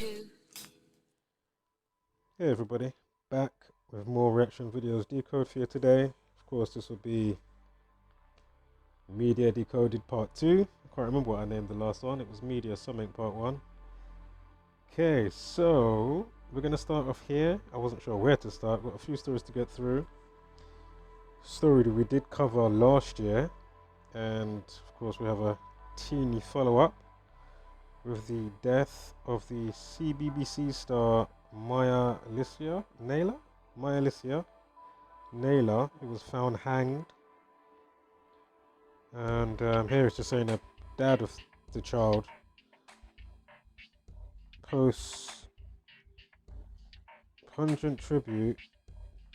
2. Hey everybody, back with more reaction videos. Decode for you today. Of course, this will be Media Decoded Part 2. I can't remember what I named the last one. It was Media Something Part 1. Okay, so we're going to start off here. I wasn't sure where to start. Got a few stories to get through. Story that we did cover last year. And of course, we have a teeny follow-up with the death of the CBBC star Mya-Lecia Nayor. Mya-Lecia Nayor, who was found hanged. And here it's just saying that dad of the child posts pungent tribute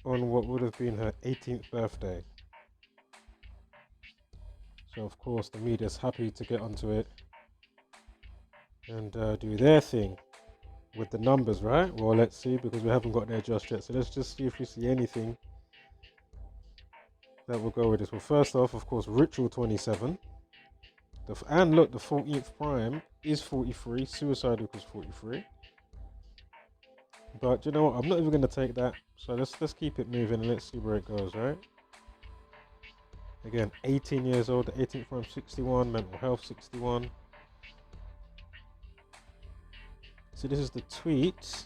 on what would have been her 18th birthday. So of course the media's happy to get onto it and do their thing with the numbers, right? Well, let's see, because we haven't got there just yet. So let's just see if we see anything that will go with this. Well, first off, of course, Ritual 27. And look, the 14th prime is 43. Suicide equals 43. But you know what? I'm not even going to take that. So let's keep it moving and let's see where it goes, right? Again, 18 years old. The 18th prime 61. Mental health 61. So this is the tweet.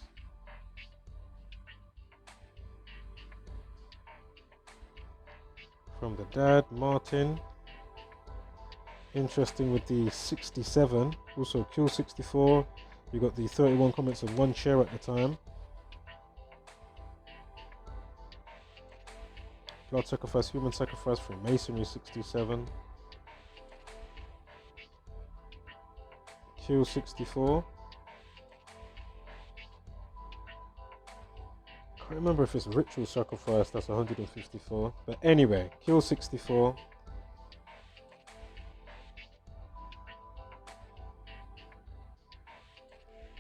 From the dad, Martin. Interesting with the 67. Also, kill 64. You got the 31 comments and 1 share at the time. Blood sacrifice, human sacrifice from Masonry 67. Kill 64. I can't remember if it's ritual sacrifice, that's 154. But anyway, kill 64.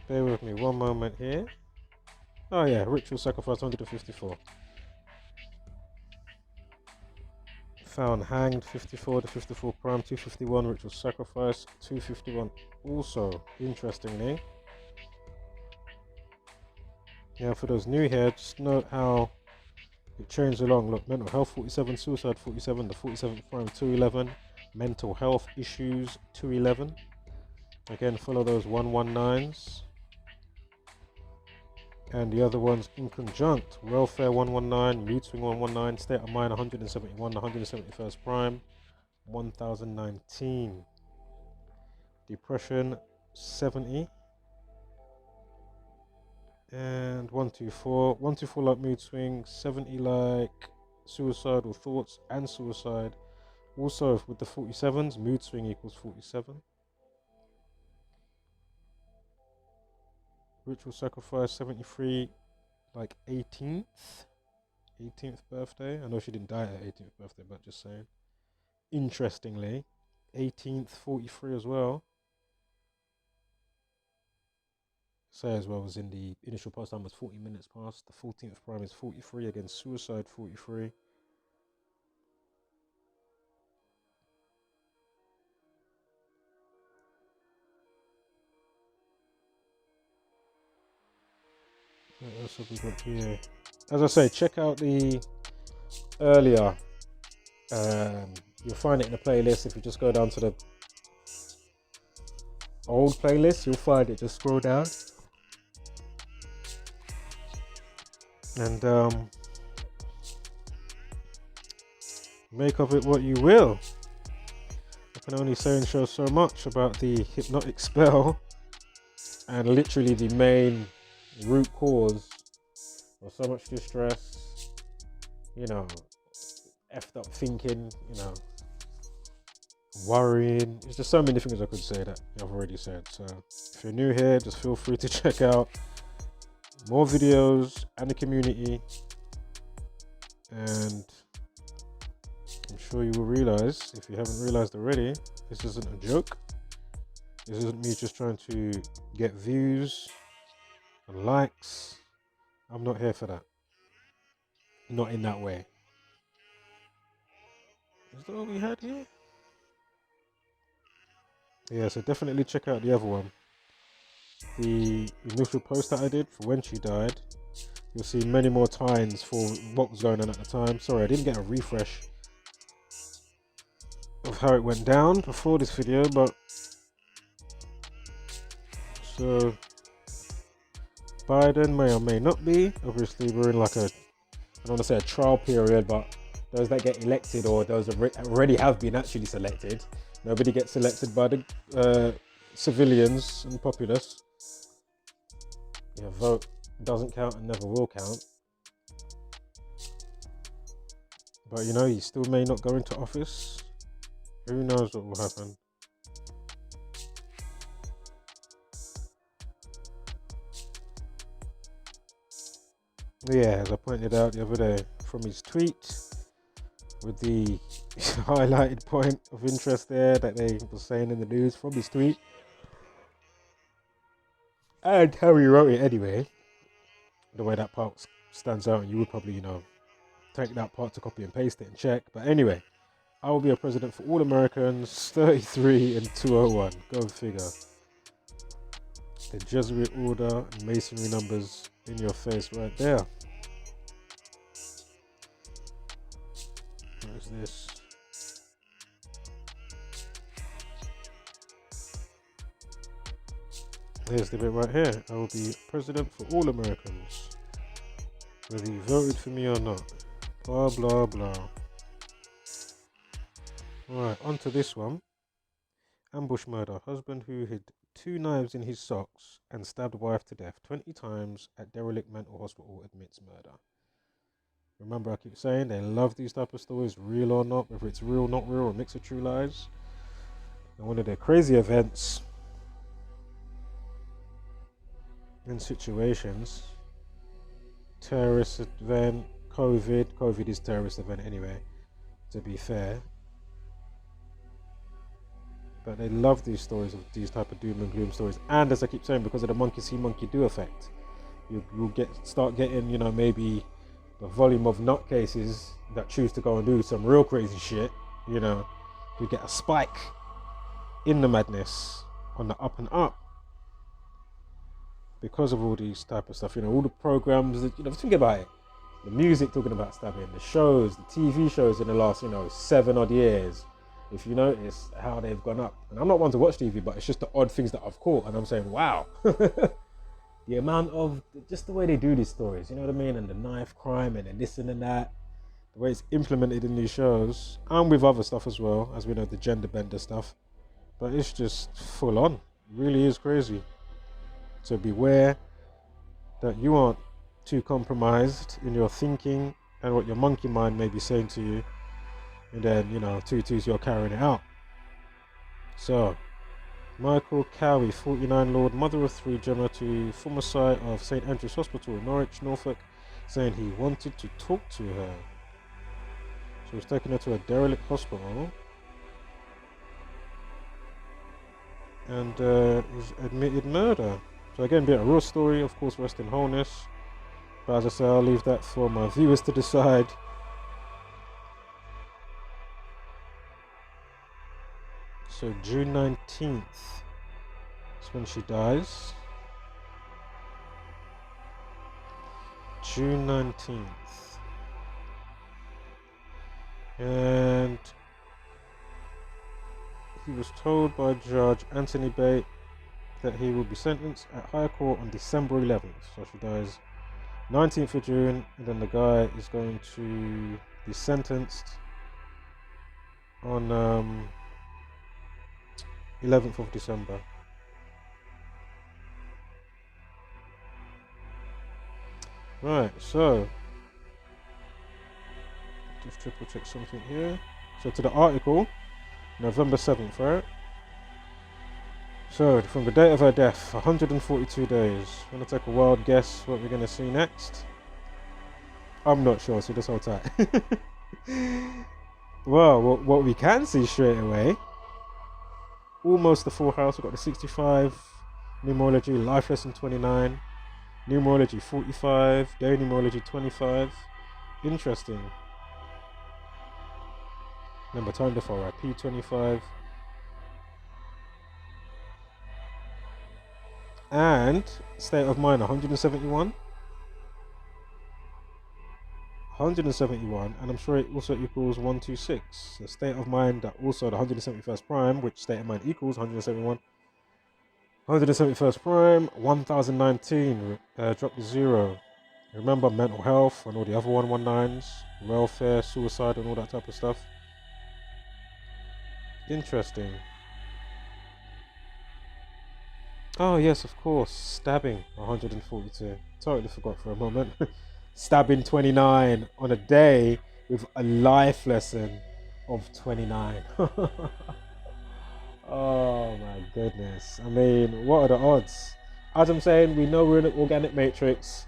Bear with me one moment here. Oh yeah, ritual sacrifice 154. Found hanged 54 to 54 prime, 251 ritual sacrifice, 251 also, interestingly. Now for those new here, just note how it changed along. Look, mental health 47, suicide 47, the 47th prime 211, mental health issues 211. Again, follow those 119s. And the other ones in conjunct: welfare 119, mood swing 119, state of mind 171, 171st prime 1019, depression 70, and 124 like mood swing, 70 like suicidal thoughts and suicide. Also with the 47s, mood swing equals 47. Ritual sacrifice 73 like 18th birthday. I know she didn't die at her 18th birthday, but just saying. Interestingly, 18th 43 as well. Say as well was in the initial post time was 40 minutes past. The 14th prime is 43, again suicide 43. What else have we got here? As I say, check out the earlier. You'll find it in the playlist. If you just go down to the old playlist, you'll find it. Just scroll down. And make of it what you will. I can only say and show so much about the hypnotic spell and literally the main root cause of so much distress, you know, effed up thinking, you know, worrying. There's just so many things I could say that I've already said. So if you're new here, just feel free to check out more videos and the community, and I'm sure you will realize, if you haven't realized already, this isn't a joke. This isn't me just trying to get views and likes. I'm not here for that. Not in that way. Is that all we had here? Yeah, so definitely check out the other one. the initial post that I did for when she died, you'll see many more times for what was going on at the time. Sorry, I didn't get a refresh of how it went down before this video, but so Biden may or may not be. Obviously, we're in like a, I don't want to say a trial period, but those that get elected or those that already have been actually selected, nobody gets selected by the civilians and populace. Your vote doesn't count and never will count. But you know, you still may not go into office. Who knows what will happen? Yeah, as I pointed out the other day, from his tweet with the highlighted point of interest there that they were saying in the news from his tweet, and how he wrote it anyway, the way that part stands out, and you would probably, you know, take that part to copy and paste it and check. But anyway, I will be a president for all Americans, 33 and 201. Go figure. The Jesuit order and masonry numbers in your face right there. What is this? Here's the bit right here. I will be president for all Americans, whether you voted for me or not. Blah, blah, blah. Right, on to this one. Ambush murder. Husband who hid 2 knives in his socks and stabbed wife to death 20 times at derelict mental hospital admits murder. Remember, I keep saying they love these type of stories, real or not, whether it's real, not real, or a mix of true lies. And one of their crazy events and situations, terrorist event, COVID is terrorist event anyway, to be fair. But they love these stories of these type of doom and gloom stories. And as I keep saying, because of the monkey see, monkey do effect, you'll start getting, you know, maybe the volume of nutcases that choose to go and do some real crazy shit. You know, you get a spike in the madness on the up and up because of all these type of stuff. You know, all the programs that, you know, think about it. The music talking about stabbing, the shows, the TV shows in the last, you know, 7 odd years. If you notice how they've gone up, and I'm not one to watch TV, but it's just the odd things that I've caught, and I'm saying, wow, the amount of, just the way they do these stories, you know what I mean, and the knife crime and this and that, the way it's implemented in these shows, and with other stuff as well, as we know, the gender bender stuff, but it's just full on. It really is crazy. So beware that you aren't too compromised in your thinking and what your monkey mind may be saying to you. And then, you know, twos, you're carrying it out. So, Michael Cowie, 49, Lord, mother of 3, Gematria, former site of St Andrew's Hospital in Norwich, Norfolk, saying he wanted to talk to her. So he was taking her to a derelict hospital and he's admitted murder. So again, be a real story, of course, rest in wholeness. But as I say, I'll leave that for my viewers to decide. So June 19th is when she dies. June 19th. And he was told by Judge Anthony Bate that he will be sentenced at High Court on December 11th. So she dies 19th of June, and then the guy is going to be sentenced on 11th of December. Right, so just triple check something here. So to the article, November 7th, right? So from the date of her death, 142 days. I'm gonna take a wild guess what we're gonna see next. I'm not sure, so just hold tight. Well, what we can see straight away, almost the full house. We've got the 65, numerology, life lesson 29, numerology 45, day numerology 25. Interesting. Remember, time before, right? P25. And state of mind 171. 171, and I'm sure it also equals 126. So state of mind that also the 171st prime, which state of mind equals 171. 171st prime, 1019, drop the 0. Remember mental health and all the other 119s, welfare, suicide, and all that type of stuff. Interesting. Oh yes, of course, stabbing 142. Totally forgot for a moment. Stabbing 29 on a day with a life lesson of 29. Oh my goodness. I mean, what are the odds? As I'm saying, we know we're in an organic matrix,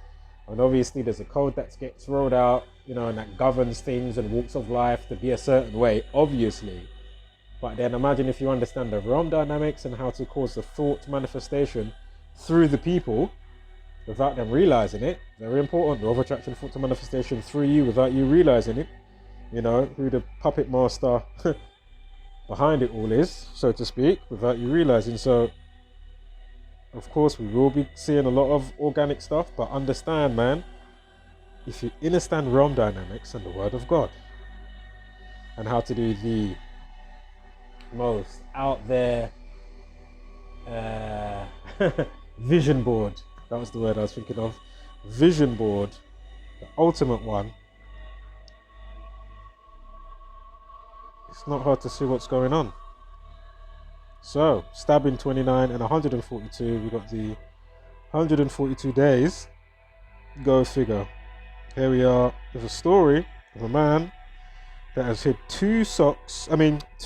and obviously there's a code that gets rolled out, and that governs things and walks of life to be a certain way, obviously. But then imagine if you understand the realm dynamics and how to cause the thought manifestation through the people without them realizing it. Very important. The law of attraction, thought to manifestation through you without you realizing it. Who the puppet master behind it all is, so to speak, without you realizing. So, of course, we will be seeing a lot of organic stuff, but understand, man, if you understand realm dynamics and the word of God and how to do the most out there vision board, that was the word I was thinking of, vision board, the ultimate one, it's not hard to see what's going on. So stabbing 29 and 142, we got the 142 days, go figure. Here we are. There's a story of a man that has hid two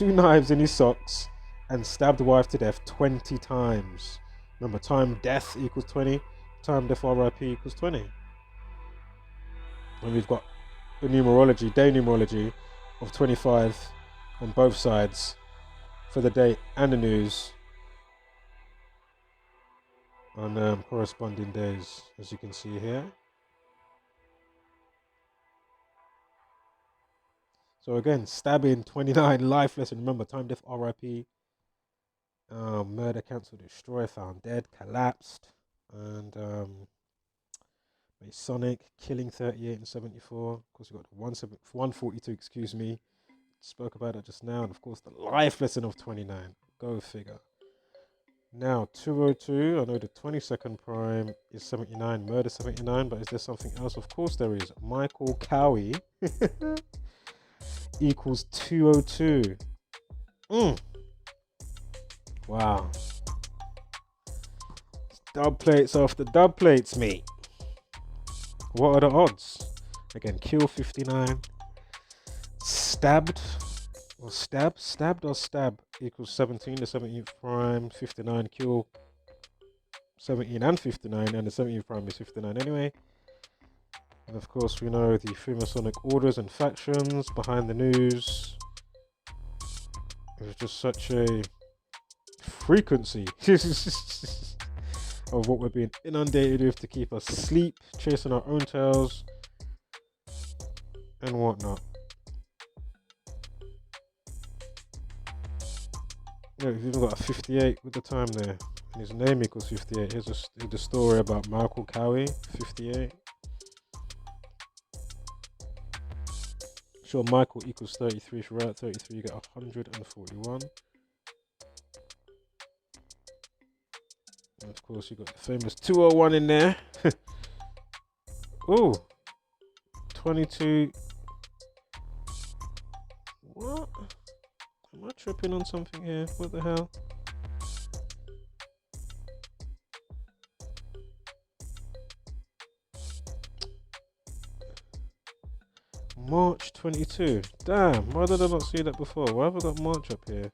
knives in his socks and stabbed wife to death 20 times. Remember, time death equals 20, time death RIP equals 20. And we've got the numerology, day numerology of 25 on both sides for the day and the news on corresponding days, as you can see here. So again, stabbing 29, life lesson. Remember, time death RIP. Murder, cancel, destroy, found dead, collapsed, and Masonic, killing 38 and 74. Of course, we got 142. Excuse me. Spoke about it just now, and of course, the life lesson of 29. Go figure. Now 202. I know the 22nd prime is 79, murder 79, but is there something else? Of course, there is. Michael Cowie equals 202. Wow. Dub plates after dub plates, mate. What are the odds? Again, kill 59. Stabbed or stab equals 17, the 17th prime, 59, kill 17 and 59, and the 17th prime is 59 anyway. And of course, we know the Freemasonic orders and factions behind the news. It was just such a frequency of what we're being inundated with to keep us asleep, chasing our own tails and whatnot. Yeah, we've even got a 58 with the time there, and his name equals 58. Here's the story about Michael Cowie, 58. Sure, Michael equals 33. If you write 33, you get 141. And of course, you got the famous 201 in there. Oh, 22. What? Am I tripping on something here? What the hell? March 22. Damn, why did I not see that before? Why have I got March up here?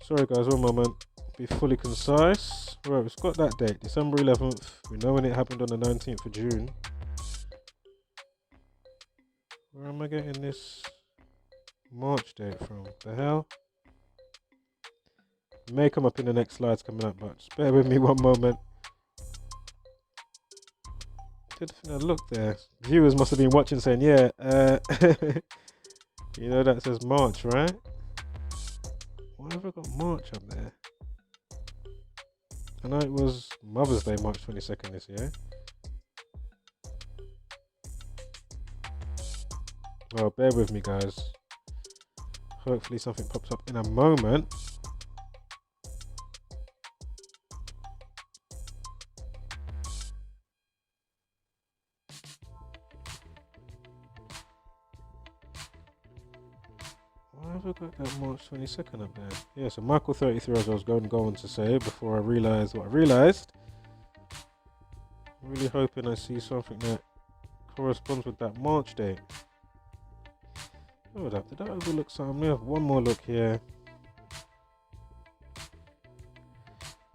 Sorry guys, one moment. Be fully concise. Right, we've got that date, December 11th. We know when it happened on the 19th of June. Where am I getting this March date from? The hell? It may come up in the next slides coming up, but just bear with me one moment. Did I look there? Viewers must have been watching saying, yeah, you know that says March, right? Why have I got March up there? I know it was Mother's Day, March 22nd this year. Well, bear with me, guys. Hopefully something pops up in a moment. Why have I got that March 22nd up there? Yeah, so Michael 33, as I was going on to say before I realised what I realised. I'm really hoping I see something that corresponds with that March date. Hold up, did I overlook something? We have one more look here.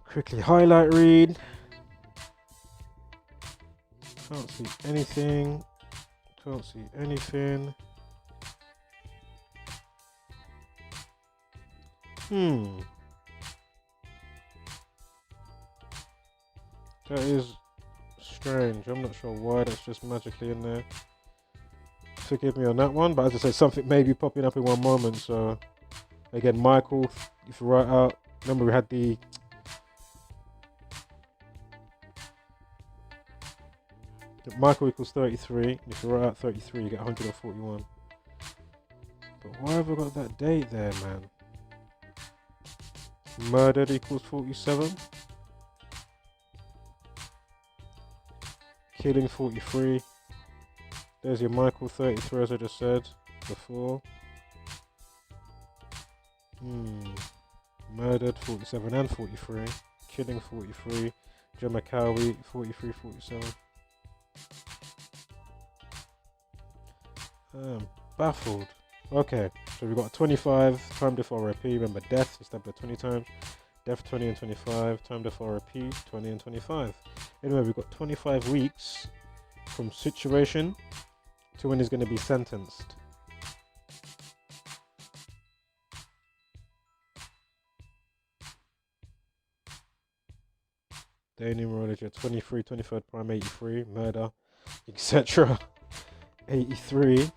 Quickly highlight read. Can't see anything. Can't see anything. That is strange. I'm not sure why that's just magically in there. Forgive me on that one, but as I said, something may be popping up in one moment. So again, Michael, if you write out, remember we had the Michael equals 33. If you write out 33, you get 141. But why have I got that date there, man? Murdered equals 47. Killing 43. There's your Michael 33, as I just said before. Murdered 47 and 43. Killing 43. Gematria 43, 47. I'm baffled. Okay, so we've got 25 time death RIP. Remember, death is stabbed 20 times. Death 20 and 25. Time death RIP 20 and 25. Anyway, we've got 25 weeks from situation to when he's going to be sentenced. Day numerology 23, 23rd prime 83, murder, etc. 83.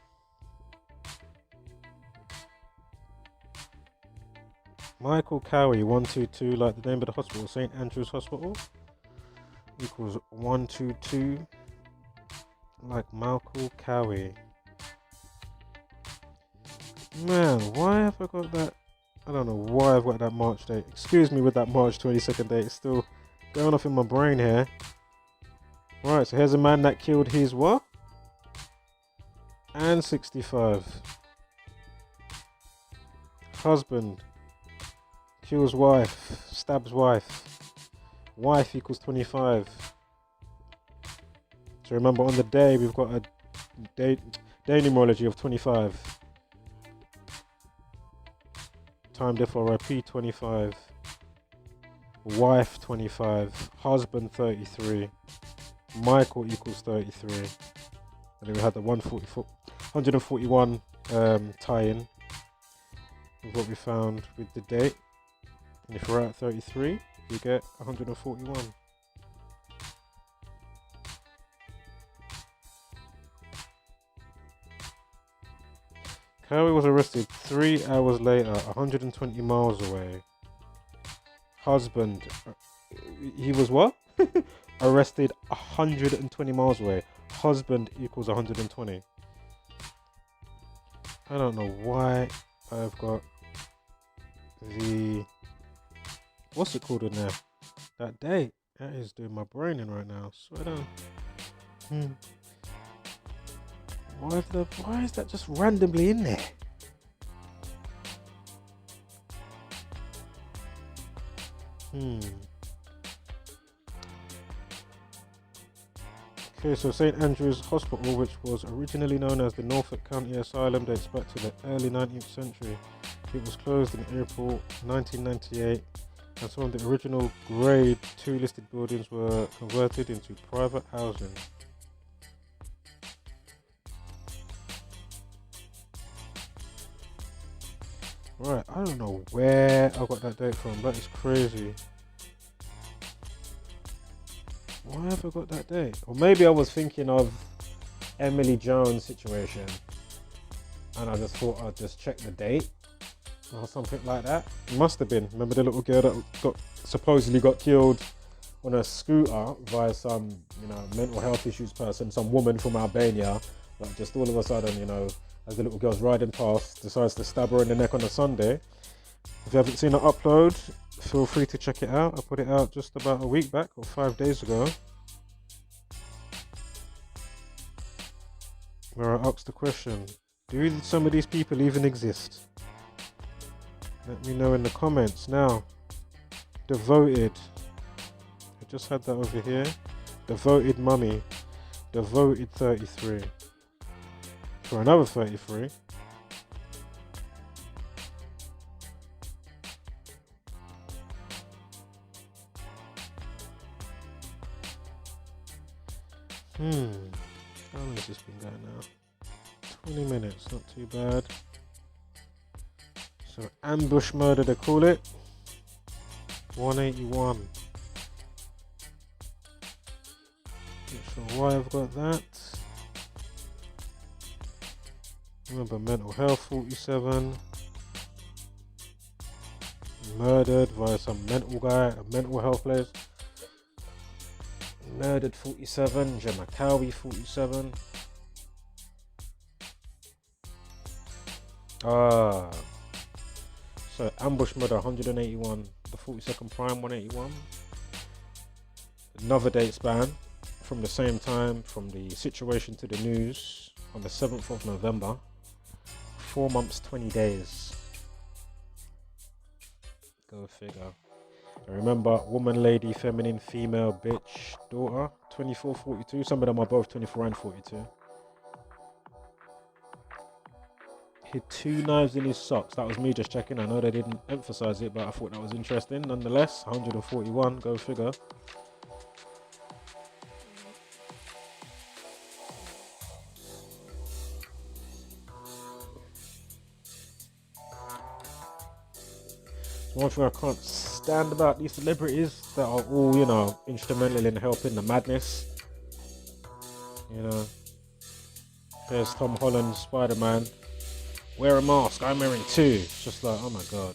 Michael Cowie 122, like the name of the hospital, St Andrew's Hospital, equals 122, like Michael Cowie. Man, why have I got that? I don't know why I've got that March date. Excuse me with that March 22nd date. It's still going off in my brain here. Right, so here's a man that killed his what? And 65. Husband kills wife, stabs wife. Wife equals 25. So remember, on the day we've got a day numerology of 25. Time death RIP 25. Wife 25. Husband 33. Michael equals 33. And then we had the 141 tie-in with what we found with the date. And if we're at 33, you get 141. Cowie was arrested 3 hours later, 120 miles away. Husband, he was what? Arrested 120 miles away. Husband equals 120. I don't know why I've got the, what's it called in there? That date. That is doing my brain in right now. Swear down. Why is that just randomly in there? Okay, so St Andrew's Hospital, which was originally known as the Norfolk County Asylum, dates back to the early 19th century. It was closed in April 1998, and some of the original Grade 2 listed buildings were converted into private housing. Right, I don't know where I got that date from. That is crazy. Why have I got that date? Or maybe I was thinking of Emily Jones' situation, and I just thought I'd just check the date or something like that. It must have been. Remember the little girl that supposedly got killed on a scooter via some, mental health issues person, some woman from Albania, like just all of a sudden, as the little girl's riding past, decides to stab her in the neck on a Sunday. If you haven't seen it upload, feel free to check it out. I put it out just about a week back or 5 days ago, where I asked the question, do some of these people even exist? Let me know in the comments. Now, Devoted. I just had that over here. Devoted Mummy. Devoted 33. For another 33. How long has this been going now? 20 minutes, not too bad. So ambush murder they call it. 181. Not sure why I've got that. Remember mental health 47. Murdered via some mental guy at a mental health place. Murdered 47. Gematria 47. So ambush murder 181. The 42nd prime 181. Another date span from the same time, from the situation to the news, on the 7th of November. 4 months 20 days. Go figure. I remember woman, lady, feminine, female, bitch, daughter, 24, 42. Some of them are both 24 and 42. Hid 2 knives in his socks. That was me just checking. I know they didn't emphasize it, but I thought that was interesting. Nonetheless, 141. Go figure. One thing I can't stand about these celebrities that are all, instrumental in helping the madness. There's Tom Holland, Spider-Man. Wear a mask, I'm wearing 2. It's just like, oh my god.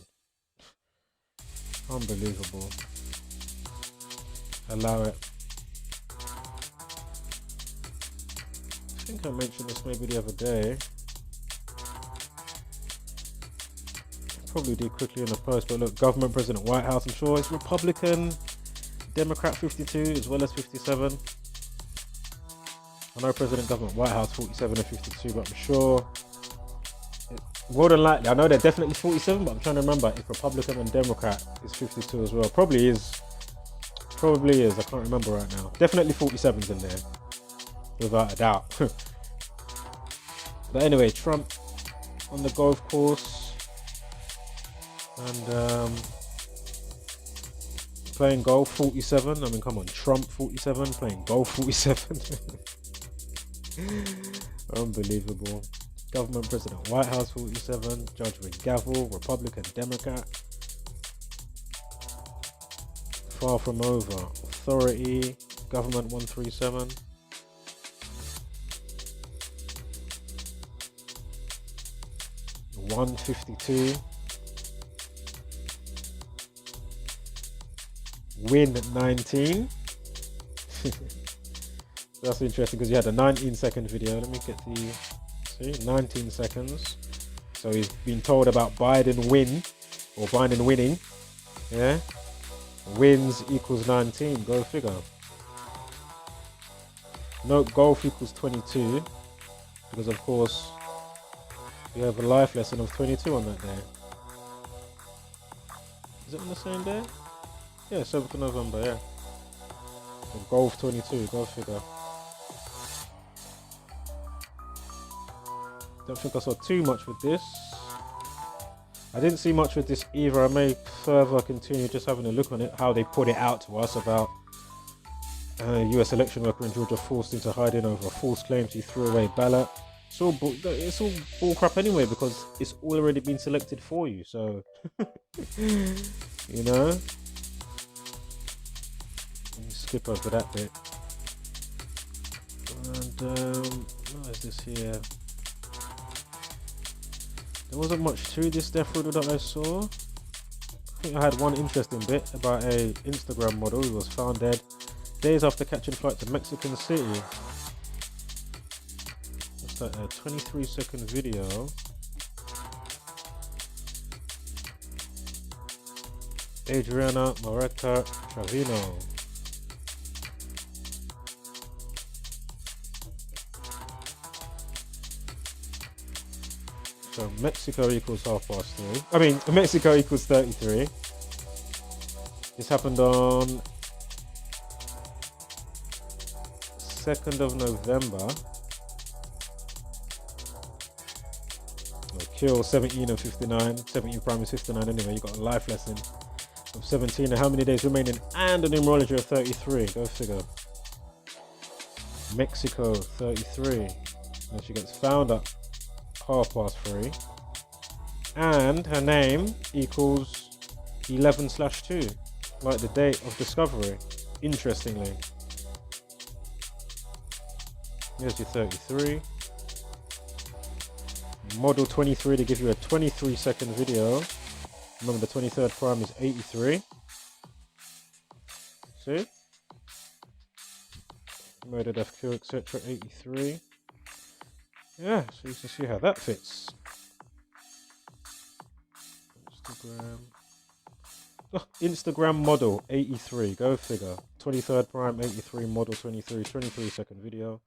Unbelievable. Allow it. I think I mentioned this maybe the other day. Probably did quickly in the post, but look, government, president, White House, I'm sure it's Republican, Democrat 52 as well as 57. I know president, government, White House 47 and 52, but I'm sure more than likely, I know they're definitely 47, but I'm trying to remember if Republican and Democrat is 52 as well. Probably is, I can't remember right now. Definitely 47's in there, without a doubt. But anyway, Trump on the golf course. And playing golf 47. I mean, come on, Trump 47 playing golf 47. Unbelievable. Government, president, White House 47. Judge with gavel, Republican, Democrat. Far from over. Authority, government 137. $152. Win 19. That's interesting because you had a 19-second video. Let me get the 19 seconds. So he's been told about Biden win or Biden winning. Yeah, wins equals 19. Go figure. Note golf equals 22 because of course you have a life lesson of 22 on that day. Is it on the same day? Yeah, 7th of November, yeah. So golf 22, go figure. Don't think I saw too much with this. I didn't see much with this either. I may further continue just having a look on it, how they put it out to us about US election worker in Georgia forced into hiding over false claims he threw away ballot. It's all bull crap anyway because it's already been selected for you, so skip over that bit. And what is this here? There wasn't much to this death order that I saw. think I had one interesting bit about a Instagram model who was found dead days after catching flight to Mexican City. What's that? A 23-second video. Adriana Moreta Trevino. So Mexico equals 3:30. I mean, Mexico equals 33. This happened on 2nd of November. Kill 17 and 59. 17 prime is 59 anyway. You got a life lesson of 17 and how many days remaining, and a numerology of 33. Go figure. Mexico 33. And she gets found at 3:30. And her name equals 11/2. Like the date of discovery. Interestingly. Here's your 33. Model 23 to give you a 23-second video. Remember the 23rd prime is 83. See? Murder, death, kill, etc. 83. Yeah, so you can see how that fits. Instagram. Oh, Instagram model 83. Go figure. 23rd prime 83. Model 23. 23-second video.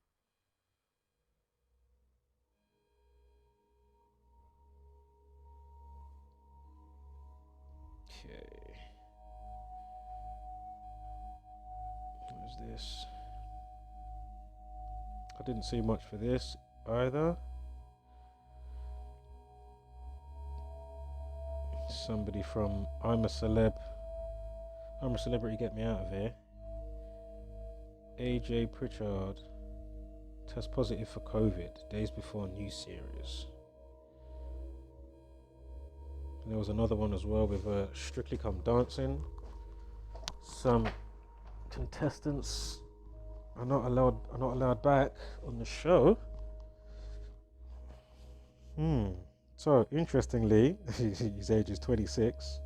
This. I didn't see much for this either. Somebody from I'm a Celebrity, get me out of here. AJ Pritchard test positive for COVID days before new series. And there was another one as well with Strictly Come Dancing. Some contestants are not allowed back on the show. So interestingly, his age is 26.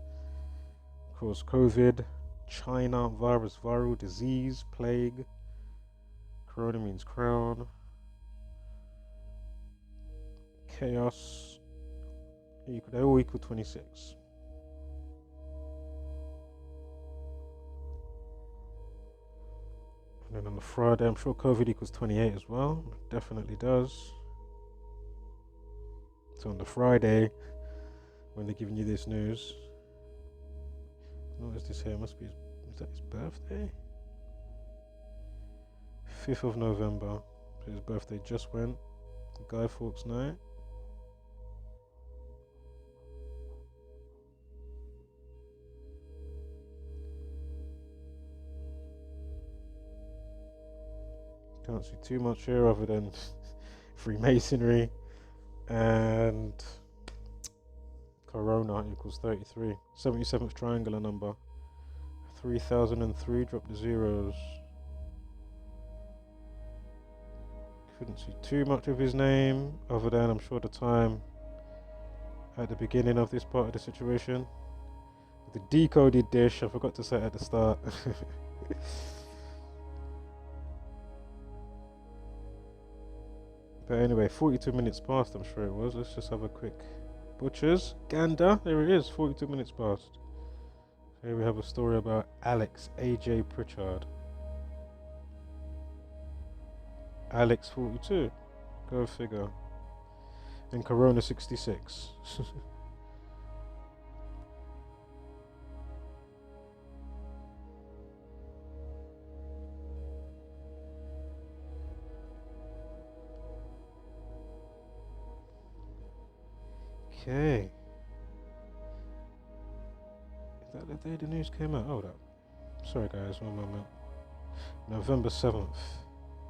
Of course, COVID, China virus, viral disease, plague. Corona means crown. Chaos. They all equal 26. And then on the Friday, I'm sure COVID equals 28 as well. It definitely does. So on the Friday, when they're giving you this news, what is this here? Must be, is that his birthday? 5th of November. So his birthday just went. Guy Fawkes night. Can't see too much here other than Freemasonry and Corona equals 33. 77th triangular number. 3003, drop the zeros. Couldn't see too much of his name other than I'm sure the time at the beginning of this part of the situation. The decoded dish, I forgot to say it at the start. But anyway, 42 minutes past, I'm sure it was. Let's just have a quick butchers. Gander, there it is, 42 minutes past. Here we have a story about Alex AJ Pritchard. Alex 42, go figure. And Corona 66. Okay. Is that the day the news came out? Hold up. Sorry guys, one moment. November 7th.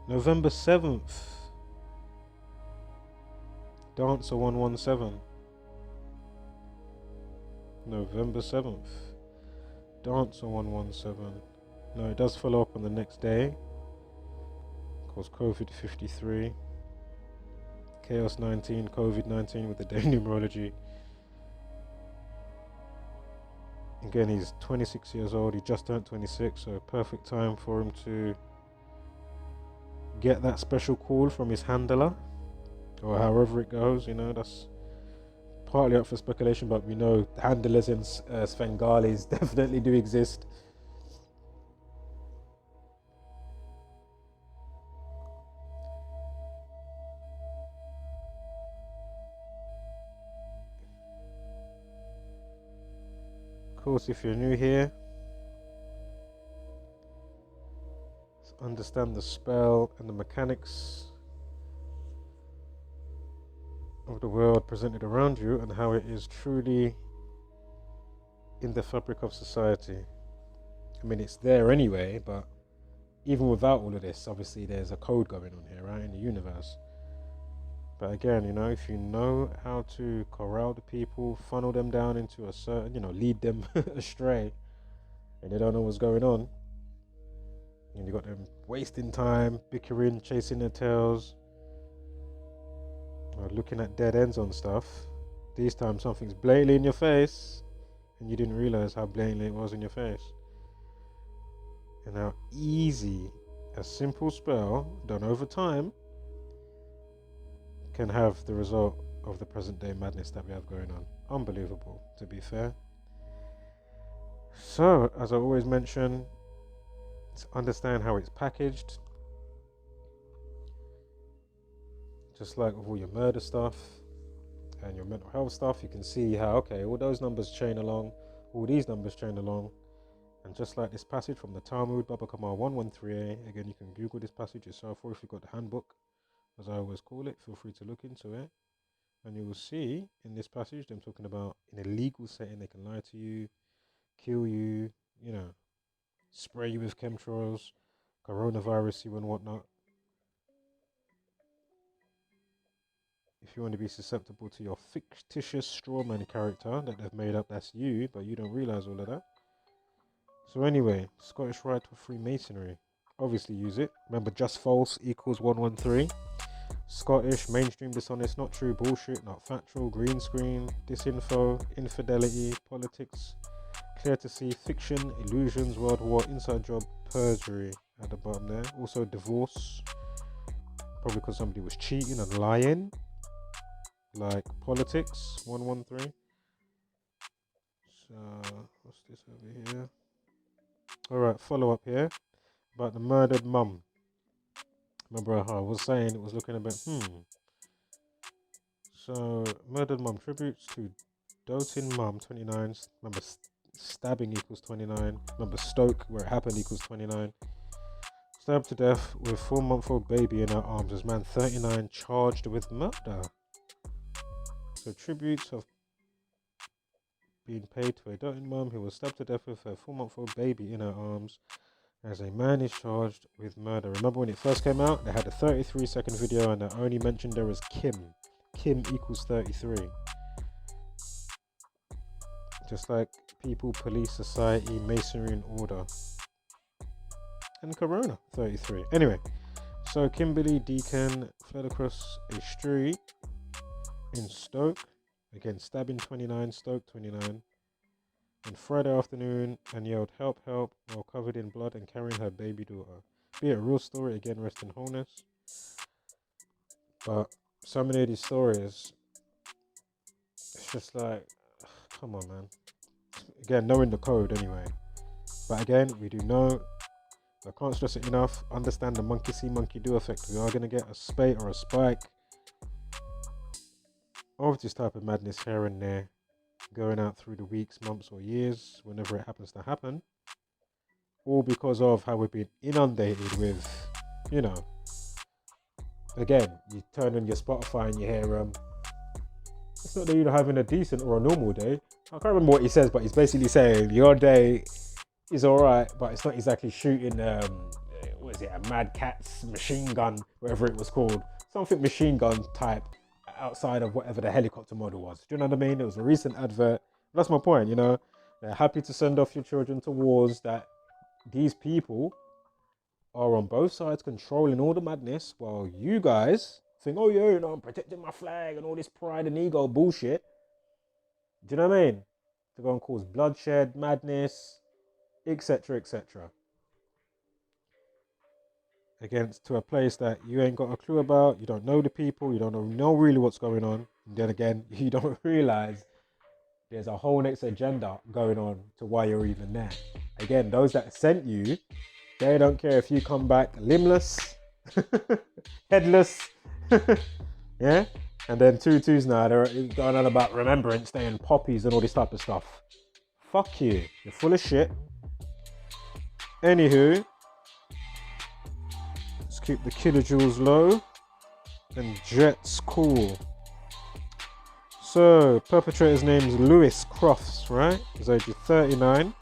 November 7th. Dancer 117. November 7th. Dancer 117. No, it does follow up on the next day. Of course, COVID 53. Chaos 19, COVID 19 with the day numerology. Again, he's 26 years old. He just turned 26, so perfect time for him to get that special call from his handler, or however it goes. That's partly up for speculation, but we know handlers in Svengalis definitely do exist. Of course, if you're new here, understand the spell and the mechanics of the world presented around you and how it is truly in the fabric of society. I mean, it's there anyway, but even without all of this, obviously there's a code going on here, right, in the universe. But again, if you know how to corral the people, funnel them down into a certain, lead them astray, and they don't know what's going on, and you got them wasting time, bickering, chasing their tails, or looking at dead ends on stuff. These times something's blatantly in your face, and you didn't realize how blatantly it was in your face. And how easy a simple spell done over time can have the result of the present day madness that we have going on. Unbelievable, to be fair. So, as I always mention, to understand how it's packaged, just like with all your murder stuff and your mental health stuff, you can see how, okay, all those numbers chain along, all these numbers chain along, and just like this passage from the Talmud, Baba Kamar 113a, again, you can Google this passage yourself, or if you've got the handbook, as I always call it, feel free to look into it. And you will see in this passage them talking about in a legal setting they can lie to you, kill you, spray you with chemtrails, coronavirus you and whatnot. If you want to be susceptible to your fictitious strawman character that they've made up, that's you, but you don't realise all of that. So anyway, Scottish Rite of Freemasonry. Obviously use it. Remember, just false equals 113. Scottish, mainstream, dishonest, not true, bullshit, not factual, green screen, disinfo, infidelity, politics, clear to see, fiction, illusions, world war, inside job, perjury at the bottom there. Also divorce, probably because somebody was cheating and lying, like politics, 113. So, what's this over here? Alright, follow up here about the murdered mum. Remember how I was saying it was looking a bit, So, murdered mum, tributes to doting mum, 29. Remember, stabbing equals 29. Remember, Stoke, where it happened, equals 29. Stabbed to death with 4-month-old baby in her arms as man 39 charged with murder. So, tributes have been paid to a doting mum who was stabbed to death with her 4-month-old baby in her arms as a man is charged with murder. Remember when it first came out, they had a 33-second video and they only mentioned there was Kim. Kim equals 33. Just like people, police, society, masonry and order. And Corona, 33. Anyway, so Kimberly Deacon fled across a street in Stoke. Again, stabbing 29, Stoke 29. On Friday afternoon and yelled, "Help, help," while covered in blood and carrying her baby daughter. Be it a real story, again, rest in wholeness. But so many of these stories, it's just like, come on, man. Again, knowing the code anyway. But again, we do know, I can't stress it enough, understand the monkey see, monkey do effect. We are going to get a spate or a spike of this type of madness here and there, going out through the weeks, months or years, whenever it happens to happen. All because of how we've been inundated with, again, you turn on your Spotify and you hear, it's not that you're having a decent or a normal day. I can't remember what he says, but he's basically saying your day is alright, but it's not exactly shooting, what is it, a Mad Cat's machine gun, whatever it was called. Something machine gun type outside of whatever the helicopter model was. Do you know what I mean? It was a recent advert. That's my point, They're happy to send off your children to wars that these people are on both sides controlling all the madness while you guys think, oh yeah, I'm protecting my flag and all this pride and ego bullshit. Do you know what I mean? to go and cause bloodshed, madness, etc., etc. Against to a place that you ain't got a clue about, you don't know the people, you don't know really what's going on. And then again, you don't realize there's a whole next agenda going on to why you're even there. Again, those that sent you, they don't care if you come back limbless, headless, yeah? And then tutus now, they're going on about remembrance day and poppies and all this type of stuff. Fuck you, you're full of shit. Anywho, let's keep the kilojoules low and jets cool. So, perpetrator's name is Lewis Crofts, right? His age is 39.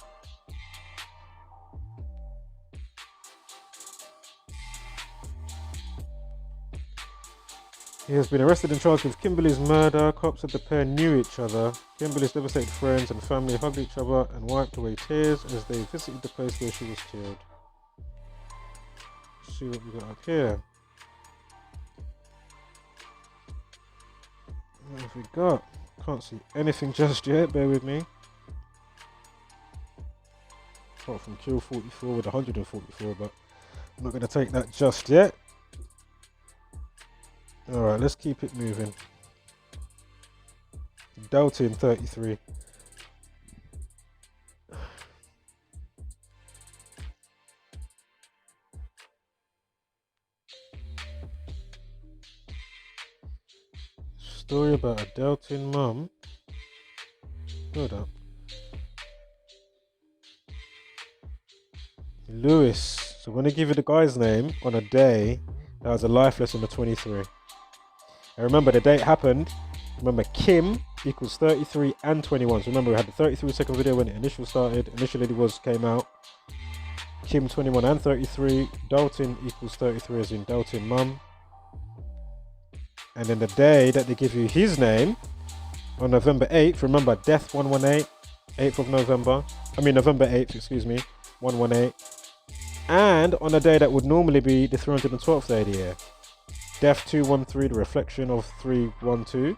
He has been arrested and charged with Kimberly's murder. Cops said the pair knew each other. Kimberly's devastated friends and family hugged each other and wiped away tears as they visited the place where she was killed. Let's see what we got up here. What have we got? Can't see anything just yet, bear with me. Apart from kill 44 with 144, but I'm not going to take that just yet. Alright, let's keep it moving. Dalton 33. Story about a Dalton mum. Hold up. Lewis. So when they give you the guy's name on a day, that was a life lesson of 23. And remember the date happened. Remember Kim equals 33 and 21. So remember we had the 33 second video when it initially started. Initially it came out. Kim 21 and 33. Dalton equals 33 as in Dalton mum. And then the day that they give you his name on November 8th. Remember death 118. 8th of November. November 8th, excuse me. 118. And on a day that would normally be the 312th day of the year. Death 213, the reflection of 312.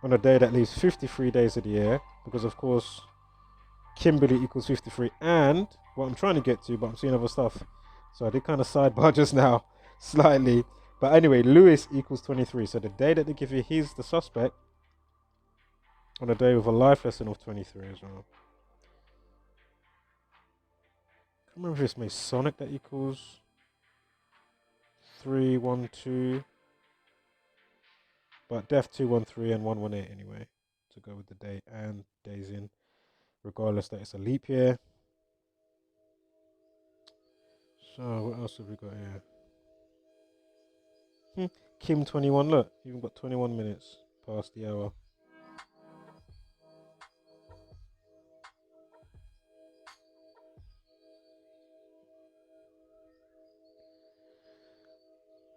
On a day that leaves 53 days of the year. Because of course, Kimberly equals 53. And what I'm trying to get to, but I'm seeing other stuff. So I did kind of sidebar just now, slightly. But anyway, Lewis equals 23. So the day that they give you he's the suspect. On a day with a life lesson of 23 as well. I can't remember if it's Masonic that equals 312, but death 213 and 118 anyway, to go with the date and days in, regardless that it's a leap year. So what else have we got here? Kim 21, look, even got 21 minutes past the hour.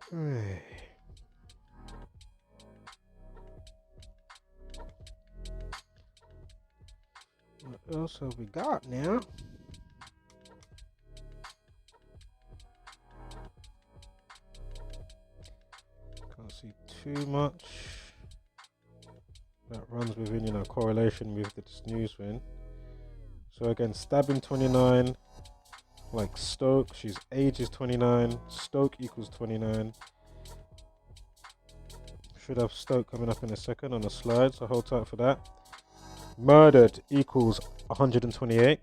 Hooray. What else have we got now? Can't see too much. That runs within, correlation with this news win. So again, Stabbing 29, like Stoke, she's age is 29, Stoke equals 29. Should have Stoke coming up in a second on the slide, so hold tight for that. Murdered equals 128,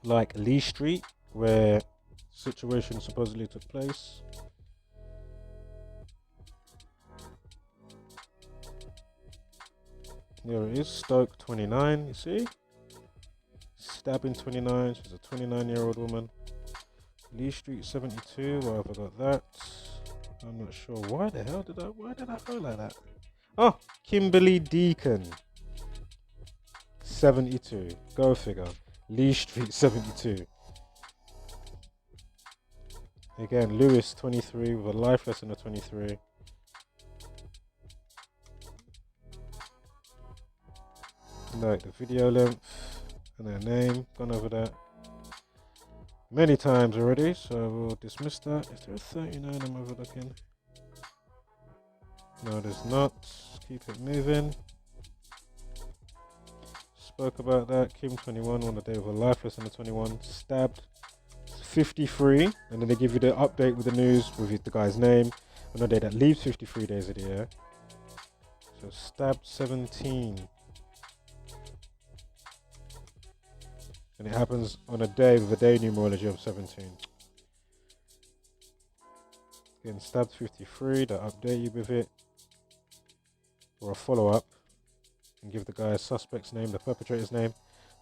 like Lee Street, where situation supposedly took place. There it is, Stoke 29, you see? Stabbing 29, she's a 29-year-old woman. Lee Street 72, where have I got that? I'm not sure. Why did I highlight that? Oh, Kimberly Deacon 72. Go figure. Lee Street 72. Again, Lewis 23 with a life lesson of 23. Like the video length and their name, gone over that many times already, so we'll dismiss that. Is there a 39 I'm overlooking? No, there's not. Keep it moving. Spoke about that. Kim 21 on the day of her life. Lesson 21. Stabbed 53. And then they give you the update with the news with the guy's name on the day that leaves 53 days of the year. So stabbed 17. And it happens on a day with a day numerology of 17. Getting stabbed 53, they update you with it. Or a follow-up. And give the guy a suspect's name, the perpetrator's name.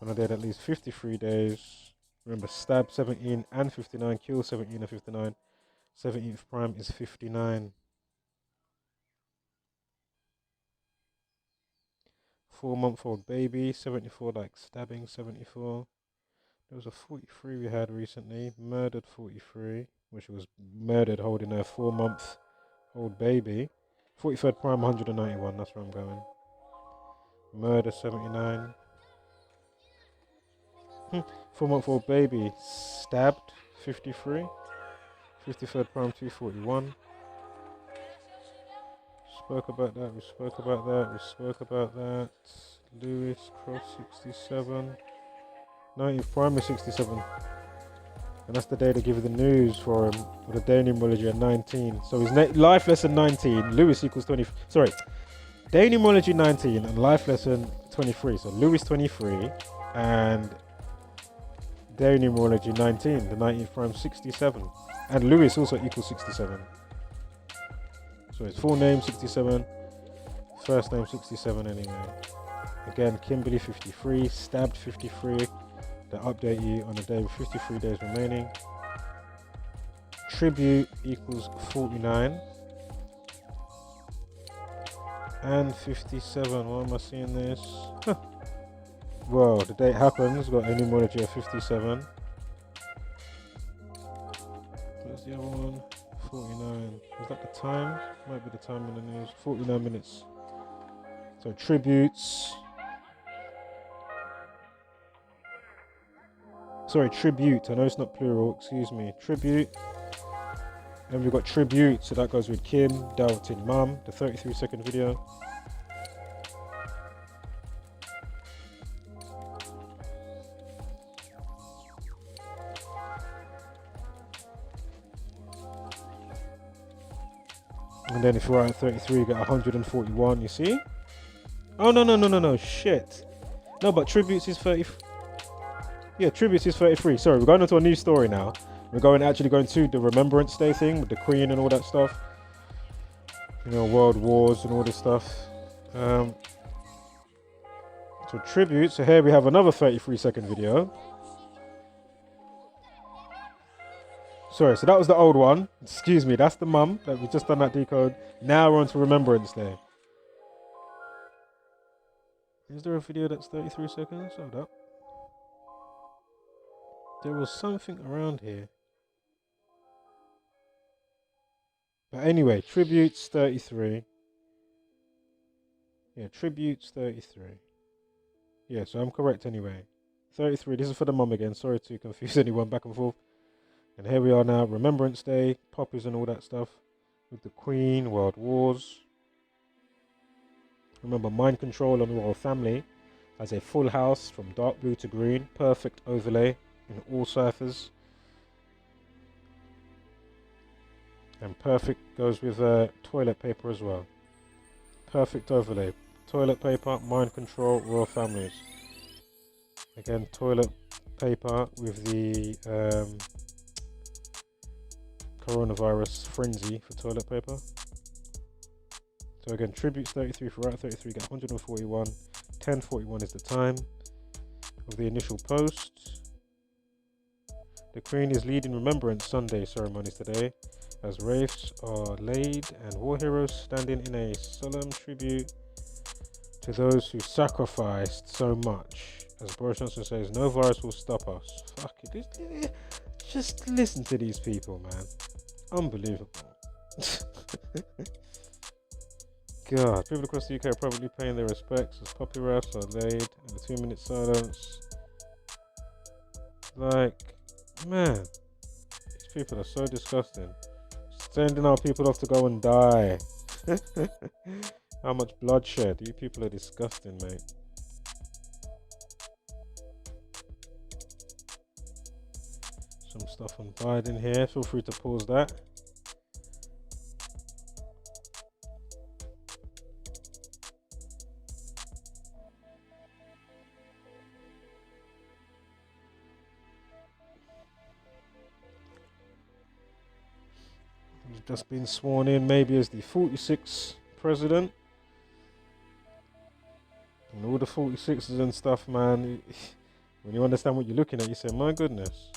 On a day that leaves 53 days. Remember, stab 17 and 59, kill 17 and 59. 17th prime is 59. 4-month-old baby, 74, like stabbing 74. There was a 43 we had recently, murdered 43, which was murdered holding a 4-month-old baby. 43rd prime 191, that's where I'm going. Murder 79. 4-month-old baby, stabbed 53. 53rd prime 241. Spoke about that, we spoke about that, we spoke about that. Lewis Cross 67. 19th prime is 67. And that's the day they give you the news for him, with the day numerology at 19. So his life lesson 19, Lewis equals 20. Sorry, day numerology 19 and life lesson 23. So Lewis 23 and day numerology 19, the 19th prime 67. And Lewis also equals 67. So his full name 67, first name 67 anyway. Again, Kimberly 53, stabbed 53. They update you on the day with 53 days remaining. Tribute equals 49. And 57, why am I seeing this? Well, the date happens, got a numerology of 57. Where's the other one? 49. Was that the time? Might be the time in the news. 49 minutes. So tributes. Sorry, tribute. I know it's not plural. Excuse me. Tribute. And we've got tribute. So that goes with Kim, Dalton, Mum. The 33-second video. And then if you're at 33, you get 141, you see? Oh, no, shit. No, but tributes is 30. Yeah, tributes is 33. Sorry, we're going into a new story now. We're actually going to the Remembrance Day thing with the Queen and all that stuff. You know, world wars and all this stuff. So tribute. So here we have another 33-second video. Sorry, so that was the old one. Excuse me, that's the mum that we just done that decode. Now we're on to Remembrance Day. Is there a video that's 33 seconds? Hold up. There was something around here. But anyway, tributes 33. Yeah, tributes 33. Yeah, so I'm correct anyway. 33, this is for the mum again. Sorry to confuse anyone back and forth. And here we are now, Remembrance Day, poppies and all that stuff. With the Queen, World Wars. Remember, mind control on the royal family has a full house from dark blue to green. Perfect overlay in all ciphers. And perfect goes with toilet paper as well. Perfect overlay. Toilet paper, mind control, royal families. Again, toilet paper with the coronavirus frenzy for toilet paper. So again, tributes 33 for right 33, get 141. 10:41 is the time of the initial post. The Queen is leading Remembrance Sunday ceremonies today as wreaths are laid and war heroes standing in a solemn tribute to those who sacrificed so much. As Boris Johnson says, no virus will stop us. Fuck it. Just listen to these people, man. Unbelievable. God, people across the UK are probably paying their respects as poppy wreaths are laid in a 2-minute silence. Like, man, these people are so disgusting. Sending our people off to go and die. How much bloodshed. You people are disgusting, mate. some stuff on Biden here. Feel free to pause that. He's just been sworn in maybe as the 46th president. And all the 46ers and stuff, man. When you understand what you're looking at, you say, my goodness.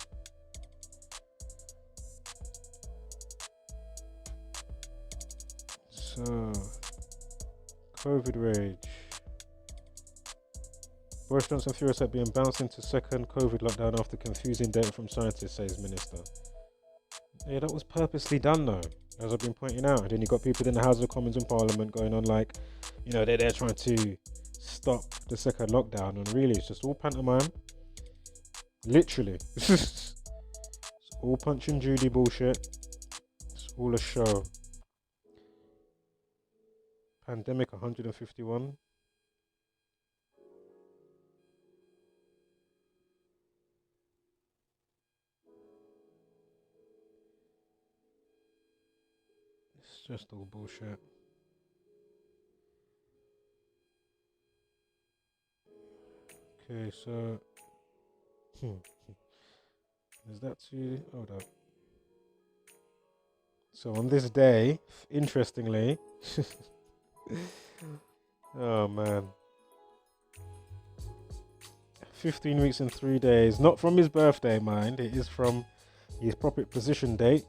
So, COVID rage. Boris Johnson furious at being bounced into second COVID lockdown after confusing data from scientists, says minister. Yeah, that was purposely done though, as I've been pointing out. And then you got people in the House of Commons and Parliament going on like, you know, they're trying to stop the second lockdown, and really it's just all pantomime. Literally. It's all Punch and Judy bullshit. It's all a show. Pandemic 151. It's just all bullshit. Okay, so is that too? Hold up. So on this day, interestingly, oh man, 15 weeks and 3 days, not from his birthday, mind, it is from his proper position date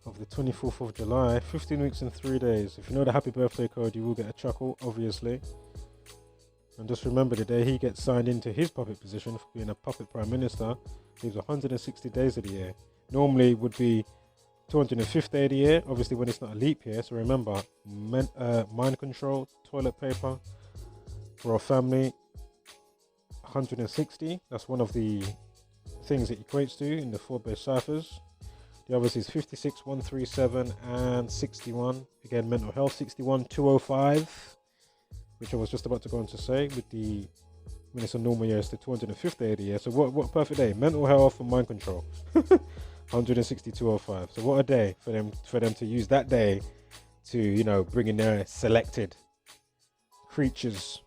of the 24th of July, 15 weeks and 3 days. If you know the happy birthday code, you will get a chuckle, obviously. And just remember, the day he gets signed into his puppet position for being a puppet prime minister, leaves 160 days of the year. Normally would be 205th day of the year, obviously when it's not a leap year. So remember, mind control, toilet paper for a family, 160. That's one of the things it equates to in the 4 base ciphers. The others is 56, 137, and 61. Again, mental health, 61, 205. Which I was just about to go on to say, with the, when it's a normal year, it's the 205th day of the year. So what perfect day? Mental health and mind control. 160, 205. So what a day for them to use that day to, you know, bring in their selected creatures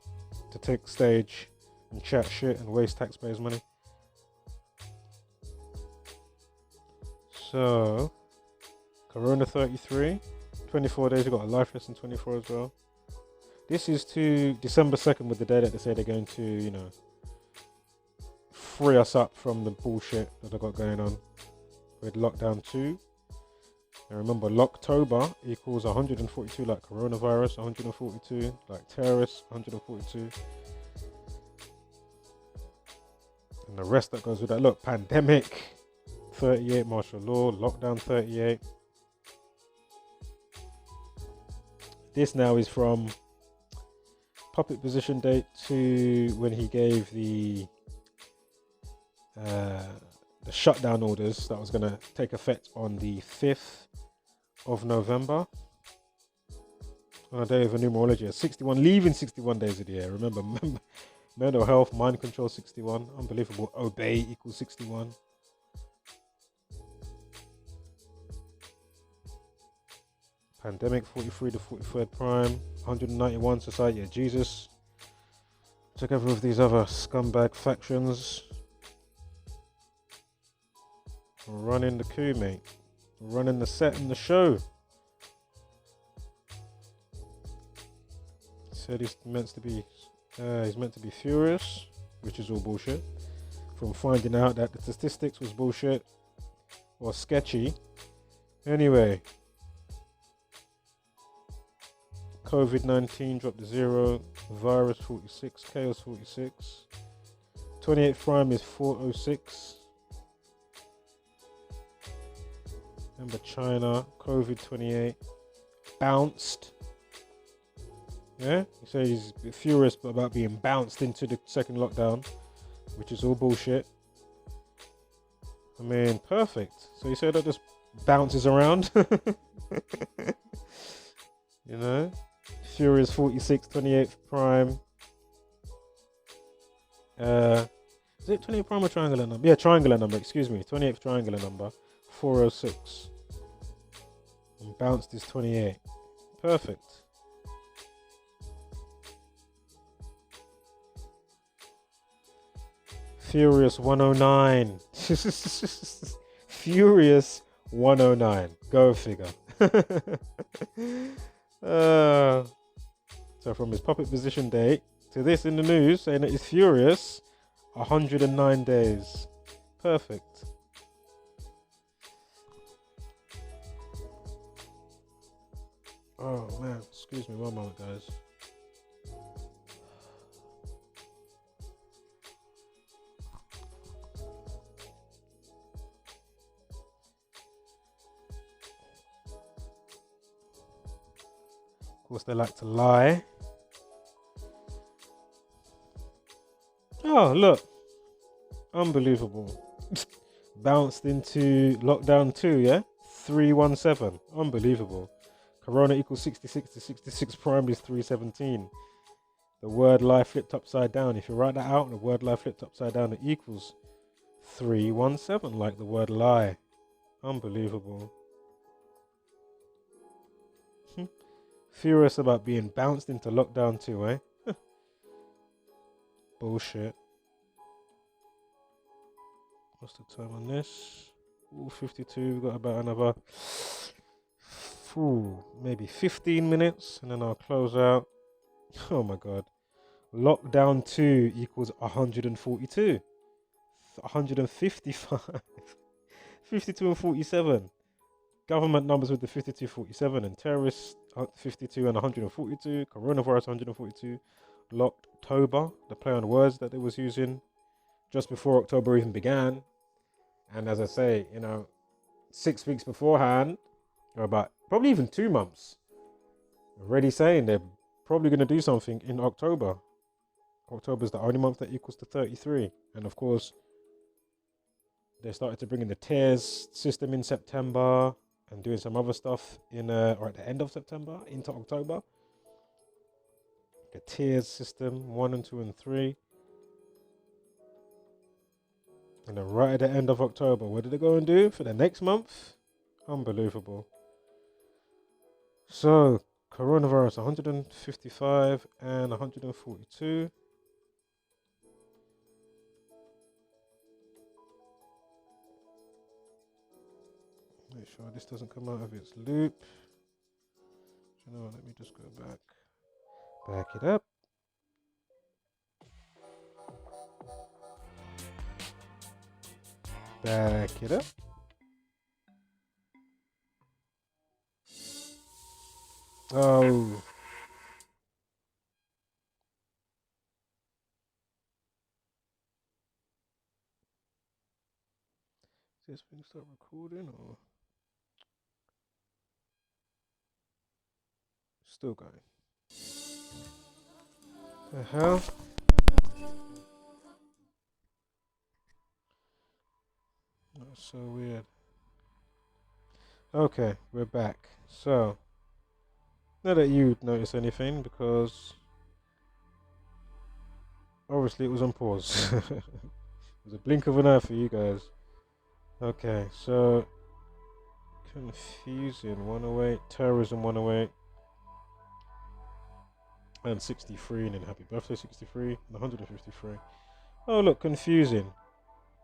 to take stage and chat shit and waste taxpayers' money. So, Corona 33, 24 days, we've got a life lesson 24 as well. This is to December 2nd, with the day that they say they're going to, you know, free us up from the bullshit that they've got going on with lockdown 2. And remember, Locktober equals 142 like coronavirus, 142 like terrorists, 142. And the rest that goes with that. Look, pandemic 38, martial law, lockdown 38. This now is from puppet position date to when he gave the shutdown orders that was going to take effect on the 5th of November on a day of a numerology. 61, leaving 61 days of the year. Remember, mental health, mind control 61, unbelievable, obey equals 61. Pandemic 43 to 43rd prime, 191 society of Jesus, together with these other scumbag factions, running the coup, mate, running the set and the show. Said he's meant to be furious, which is all bullshit, from finding out that the statistics was bullshit or sketchy. Anyway, COVID-19 dropped to 0, virus 46, chaos 46, 28th prime is 406. Remember China, COVID 28, bounced. Yeah, he said he's a bit furious about being bounced into the second lockdown, which is all bullshit. I mean, perfect. So he said that just bounces around. You know? Furious 46, 28th prime. Is it 28th prime or triangular number? Yeah, triangular number, excuse me. 28th triangular number, 406. And bounced is 28. Perfect. Furious 109. Furious 109. Go figure. So from his puppet position date to this in the news saying that he's furious, 109 days. Perfect. Oh man, excuse me one moment, guys. Of course, they like to lie. Oh, look. Unbelievable. Bounced into lockdown 2, yeah? 317. Unbelievable. Corona equals 66 to 66 prime is 317. The word lie flipped upside down. If you write that out, the word lie flipped upside down, it equals 317, like the word lie. Unbelievable. Furious about being bounced into lockdown 2, eh? Bullshit. What's the time on this? Ooh, 52. We've got about another maybe 15 minutes and then I'll close out. Oh my god. Lockdown 2 equals 142. 155. 52 and 47. Government numbers with the 52, 47, and terrorists 52 and 142. Coronavirus 142. Locktober, the play on words that they was using just before October even began. And as I say, 6 weeks beforehand, or about probably even 2 months, already saying they're probably going to do something in October. October is the only month that equals to 33. And of course, they started to bring in the tiers system in September and doing some other stuff or at the end of September into October. The tiers system, 1 and 2 and 3. And then right at the end of October, what did they go and do for the next month? Unbelievable. So, coronavirus 155 and 142. Make sure this doesn't come out of its loop. You know what, let me just go back. Back it up. Back it up. Oh. Is this thing start recording or still going? The hell? That's so weird. Okay, we're back. So, not that you'd notice anything because obviously it was on pause. It was a blink of an eye for you guys. Okay, so confusing 108, terrorism 108, and 63, and then happy birthday 63, and 153. Oh look, confusing.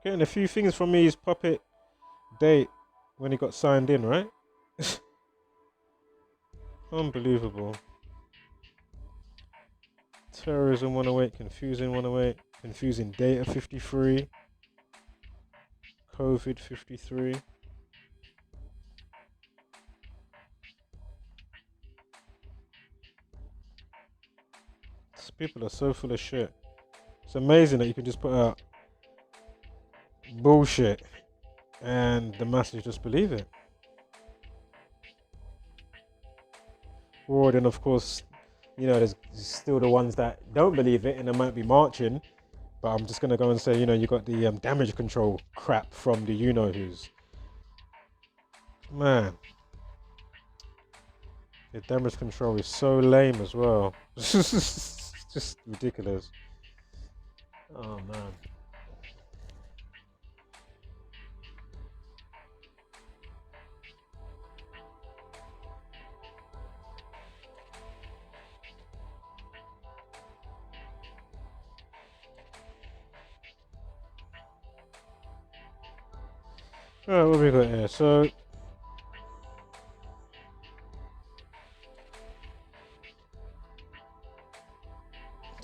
Getting a few things from me. His puppet date when he got signed in, right? Unbelievable. Terrorism 108, confusing 108, confusing data 53, COVID 53. These people are so full of shit. It's amazing that you can just put out bullshit and the masses just believe it. Or then of course, there's still the ones that don't believe it and they might be marching. But I'm just going to go and say, you got the damage control crap from the you-know-who's. Man. The damage control is so lame as well. It's just ridiculous. Oh, man. Alright, what have we got here? So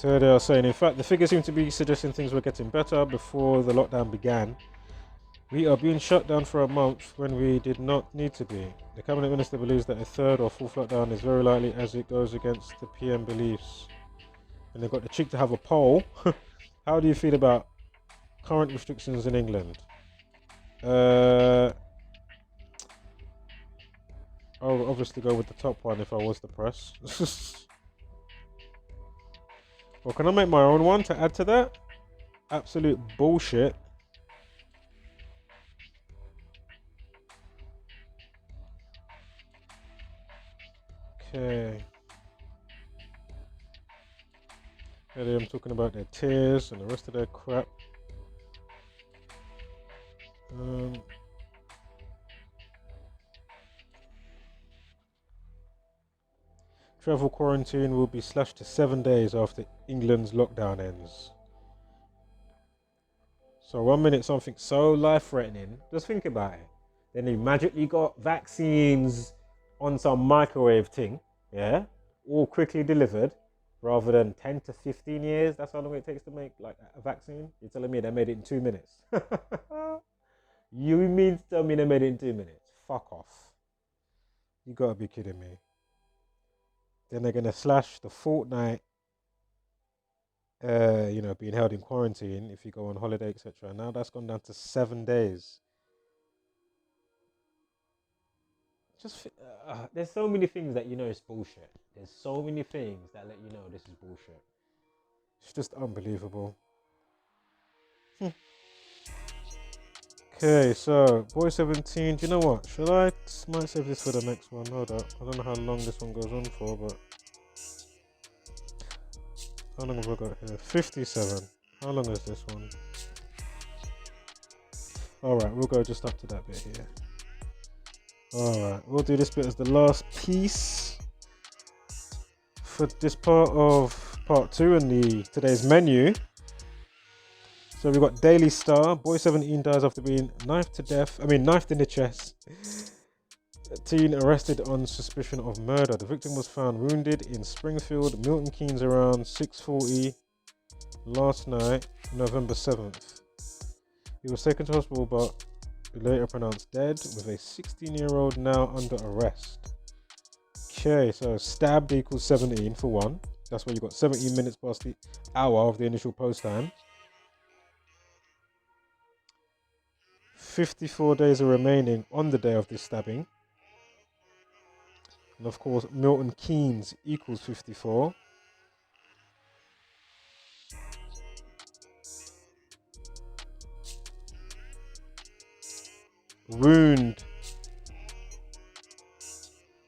they are saying, in fact, the figures seem to be suggesting things were getting better before the lockdown began. We are being shut down for a month when we did not need to be. The cabinet minister believes that a third or fourth lockdown is very likely as it goes against the PM beliefs. And they've got the cheek to have a poll. How do you feel about current restrictions in England? I'll obviously go with the top one if I was the press. Well, can I make my own one to add to that? Absolute bullshit. Okay. Here I'm talking about their tears and the rest of their crap. Travel quarantine will be slashed to 7 days after England's lockdown ends. So 1 minute something so life-threatening, just think about it. Then they magically got vaccines on some microwave thing, yeah, all quickly delivered, rather than 10 to 15 years. That's how long it takes to make like a vaccine. You're telling me they made it in 2 minutes? You mean to tell me they made it in 2 minutes? Fuck off. You gotta be kidding me. Then they're gonna slash the fortnight, being held in quarantine if you go on holiday, etc. Now that's gone down to 7 days. There's so many things that you know is bullshit. There's so many things that let you know this is bullshit. It's just unbelievable. Okay, so boy 17. Do you know what? Might save this for the next one. Hold up. I don't know how long this one goes on for, but how long have I got here? 57. How long is this one? Alright, we'll go just up to that bit here. Alright, we'll do this bit as the last piece for this part of part 2 in today's menu. So we've got Daily Star. Boy 17 dies after being knifed in the chest. Teen arrested on suspicion of murder. The victim was found wounded in Springfield, Milton Keynes around 6:40 last night, November 7th. He was taken to hospital but later pronounced dead, with a 16-year-old now under arrest. Okay, so stabbed equals 17 for one. That's why you got 17 minutes past the hour of the initial post time. 54 days are remaining on the day of this stabbing. And of course, Milton Keynes equals 54. Wound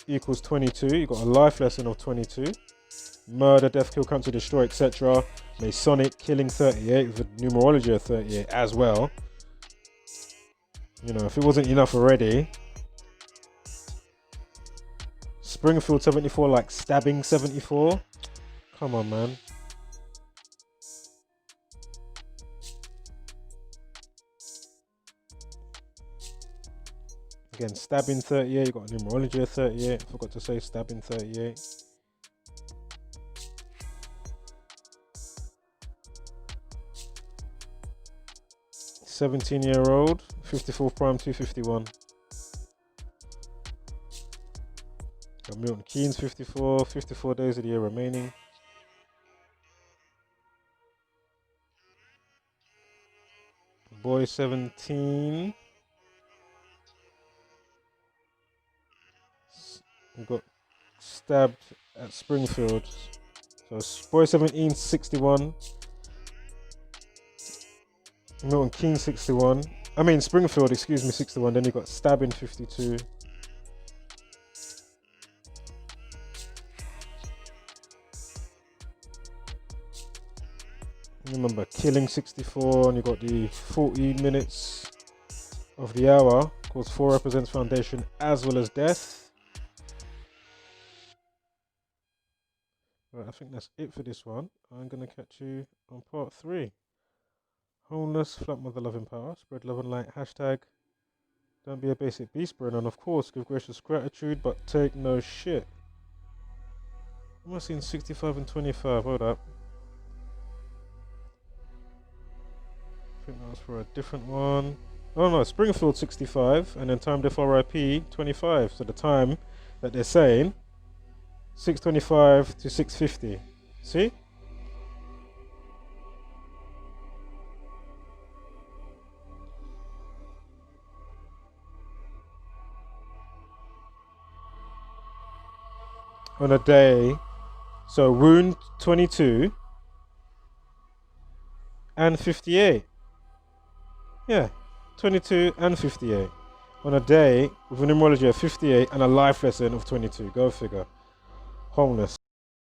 equals 22. You got a life lesson of 22. Murder, death, kill, cancer, destroy, etc. Masonic, killing 38 with a numerology of 38 as well. You know, if it wasn't enough already. Springfield 74, like stabbing 74. Come on, man. Again, stabbing 38. You got a numerology of 38. I forgot to say stabbing 38. "17-year-old, 54th prime, 251. Got Milton Keynes 54, 54 days of the year remaining. Boy 17. We got stabbed at Springfield. So boy 17, 61. Milton Keynes 61. Springfield, 61. Then you got stabbing 52. Remember, killing 64, and you got the 40 minutes of the hour. Of course, 4 represents foundation as well as death. Right, I think that's it for this one. I'm going to catch you on part 3. Homeless, flat mother, love and power, spread love and light, hashtag Don't be a basic beast burner, and of course, give gracious gratitude, but take no shit. Am I seeing 65 and 25? Hold up. I think that was for a different one. Oh no, Springfield 65, and then time diff RIP 25. So the time that they're saying, 6:25 to 6:50. See? On a day, so wound 22 and 58. Yeah, 22 and 58. On a day with a numerology of 58 and a life lesson of 22. Go figure. Homeless.